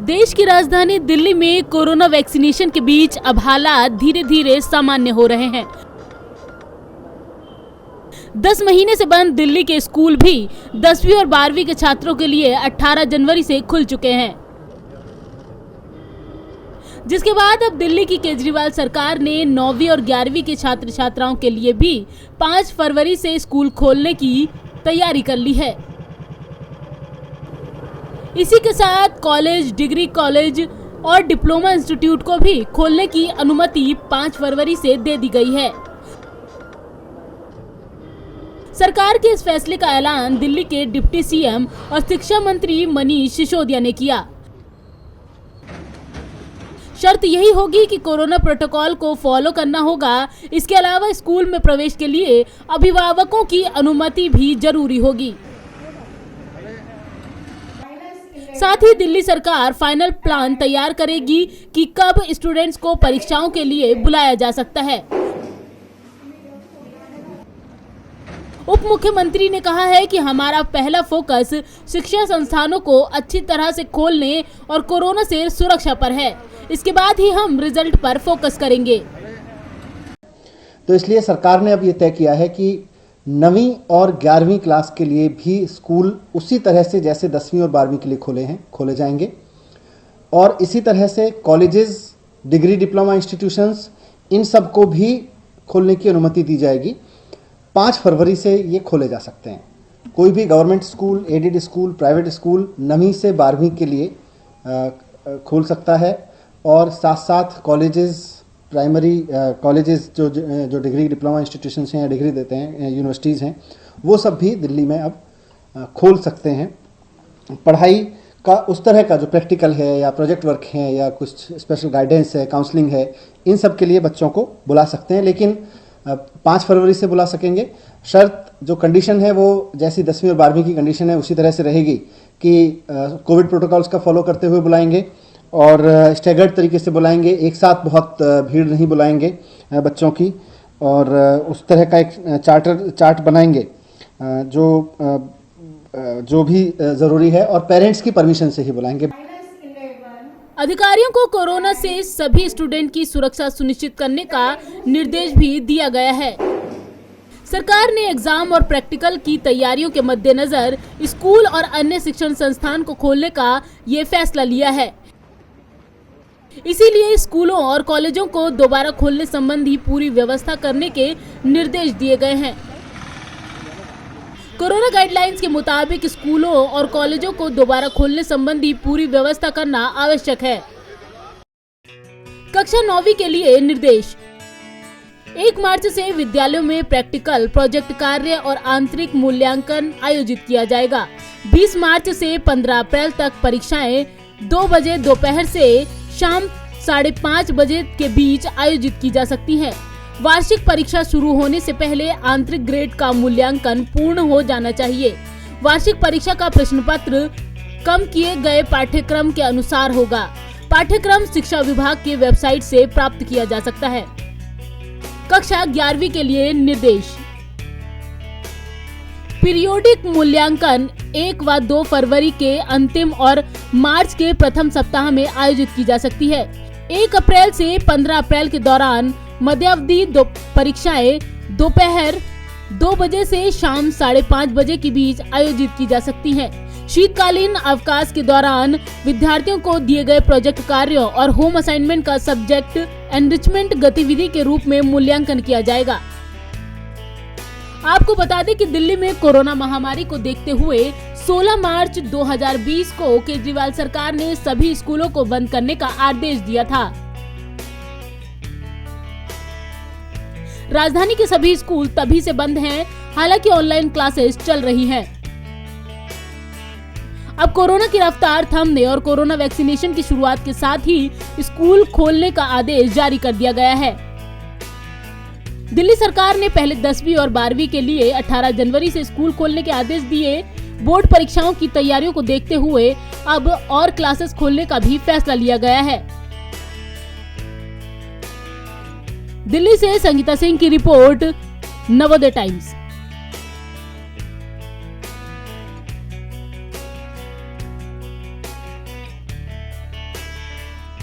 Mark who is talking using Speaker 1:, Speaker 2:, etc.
Speaker 1: देश की राजधानी दिल्ली में कोरोना वैक्सीनेशन के बीच अब हालात धीरे धीरे सामान्य हो रहे हैं। 10 महीने से बंद दिल्ली के स्कूल भी 10वीं और 12वीं के छात्रों के लिए 18 जनवरी से खुल चुके हैं, जिसके बाद अब दिल्ली की केजरीवाल सरकार ने 9वीं और 11वीं के छात्र छात्राओं के लिए भी 5 फरवरी से स्कूल खोलने की तैयारी कर ली है। इसी के साथ कॉलेज, डिग्री कॉलेज और डिप्लोमा इंस्टीट्यूट को भी खोलने की अनुमति 5 फरवरी से दे दी गई है। सरकार के इस फैसले का ऐलान दिल्ली के डिप्टी सीएम और शिक्षा मंत्री मनीष सिसोदिया ने किया। शर्त यही होगी कि कोरोना प्रोटोकॉल को फॉलो करना होगा। इसके अलावा स्कूल में प्रवेश के लिए अभिभावकों की अनुमति भी जरूरी होगी। साथ ही दिल्ली सरकार फाइनल प्लान तैयार करेगी कि कब स्टूडेंट्स को परीक्षाओं के लिए बुलाया जा सकता है। उप मुख्यमंत्री ने कहा है कि हमारा पहला फोकस शिक्षा संस्थानों को अच्छी तरह से खोलने और कोरोना से सुरक्षा पर है। इसके बाद ही हम रिजल्ट पर फोकस करेंगे।
Speaker 2: तो इसलिए सरकार ने अब ये तय किया है कि 9वीं और 11वीं क्लास के लिए भी स्कूल उसी तरह से जैसे 10वीं और 12वीं के लिए खोले जाएंगे, और इसी तरह से कॉलेजेस, डिग्री डिप्लोमा इंस्टीट्यूशंस, इन सब को भी खोलने की अनुमति दी जाएगी। 5 फरवरी से ये खोले जा सकते हैं। कोई भी government school, aided school, private school 9वीं से 12वीं के लिए खोल सकता है, और साथ साथ कॉलेजेस, प्राइमरी कॉलेजेस जो डिग्री डिप्लोमा इंस्टीट्यूशंस हैं या डिग्री देते हैं, यूनिवर्सिटीज़ हैं, वो सब भी दिल्ली में अब खोल सकते हैं। पढ़ाई का उस तरह का जो प्रैक्टिकल है या प्रोजेक्ट वर्क है या कुछ स्पेशल गाइडेंस है, काउंसलिंग है, इन सब के लिए बच्चों को बुला सकते हैं, लेकिन 5 फरवरी से बुला सकेंगे। शर्त, जो कंडीशन है वो जैसी 10वीं और 12वीं की कंडीशन है उसी तरह से रहेगी कि कोविड प्रोटोकॉल्स का फॉलो करते हुए बुलाएंगे और स्टैगर्ड तरीके से बुलाएंगे। एक साथ बहुत भीड़ नहीं बुलाएंगे बच्चों की, और उस तरह का एक चार्ट बनाएंगे जो भी ज़रूरी है, और पेरेंट्स की परमिशन से ही बुलाएंगे।
Speaker 1: अधिकारियों को कोरोना से सभी स्टूडेंट की सुरक्षा सुनिश्चित करने का निर्देश भी दिया गया है। सरकार ने एग्जाम और प्रैक्टिकल की तैयारियों के मद्देनजर स्कूल और अन्य शिक्षण संस्थान को खोलने का ये फैसला लिया है। इसीलिए स्कूलों और कॉलेजों को दोबारा खोलने संबंधी पूरी व्यवस्था करने के निर्देश दिए गए हैं। कोरोना गाइडलाइंस के मुताबिक स्कूलों और कॉलेजों को दोबारा खोलने संबंधी पूरी व्यवस्था करना आवश्यक है। कक्षा 9वीं के लिए निर्देश। 1 मार्च से विद्यालयों में प्रैक्टिकल, प्रोजेक्ट कार्य और आंतरिक मूल्यांकन आयोजित किया जाएगा। 20 मार्च से 15 अप्रैल तक परीक्षाएं 2 बजे दोपहर से शाम 5:30 बजे के बीच आयोजित की जा सकती हैं। वार्षिक परीक्षा शुरू होने से पहले आंतरिक ग्रेड का मूल्यांकन पूर्ण हो जाना चाहिए। वार्षिक परीक्षा का प्रश्न पत्र कम किए गए पाठ्यक्रम के अनुसार होगा। पाठ्यक्रम शिक्षा विभाग के वेबसाइट से प्राप्त किया जा सकता है। कक्षा 11वीं के लिए निर्देश। पीरियोडिक मूल्यांकन 1 व 2 फरवरी के अंतिम और मार्च के प्रथम सप्ताह में आयोजित की जा सकती है। 1 अप्रैल से 15 अप्रैल के दौरान मध्यावधि परीक्षाएं दोपहर 2 बजे से शाम 5:30 बजे के बीच आयोजित की जा सकती हैं। शीतकालीन अवकाश के दौरान विद्यार्थियों को दिए गए प्रोजेक्ट कार्यों और होम असाइनमेंट का सब्जेक्ट एनरिचमेंट गतिविधि के रूप में मूल्यांकन किया जाएगा। आपको बता दें कि दिल्ली में कोरोना महामारी को देखते हुए 16 मार्च 2020 को केजरीवाल सरकार ने सभी स्कूलों को बंद करने का आदेश दिया था। राजधानी के सभी स्कूल तभी से बंद हैं, हालांकि ऑनलाइन क्लासेस चल रही हैं। अब कोरोना की रफ्तार थमने और कोरोना वैक्सीनेशन की शुरुआत के साथ ही स्कूल खोलने का आदेश जारी कर दिया गया है। दिल्ली सरकार ने पहले 10वीं और 12वीं के लिए 18 जनवरी से स्कूल खोलने के आदेश दिए। बोर्ड परीक्षाओं की तैयारियों को देखते हुए अब और क्लासेस खोलने का भी फैसला लिया गया है। दिल्ली से संगीता सिंह की रिपोर्ट, नवोदय टाइम्स।